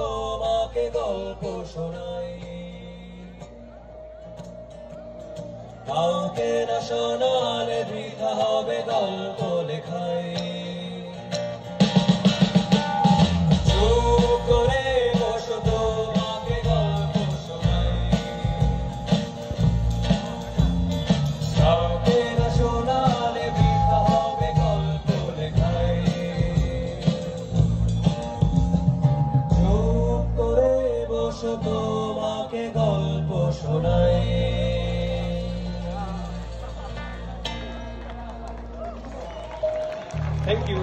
তোমাকে গল্প শোনাই, কাউকে না শোনালে বৃথা হবে গল্প লেখাই। চুপ করে বসো, তোমাকে গল্প শোনাই, কাউকে না শোনালে বৃথা হবে গল্প লেখাই। চুপ করে বসো, তোমাকে গল্প শোনাই। Thank you.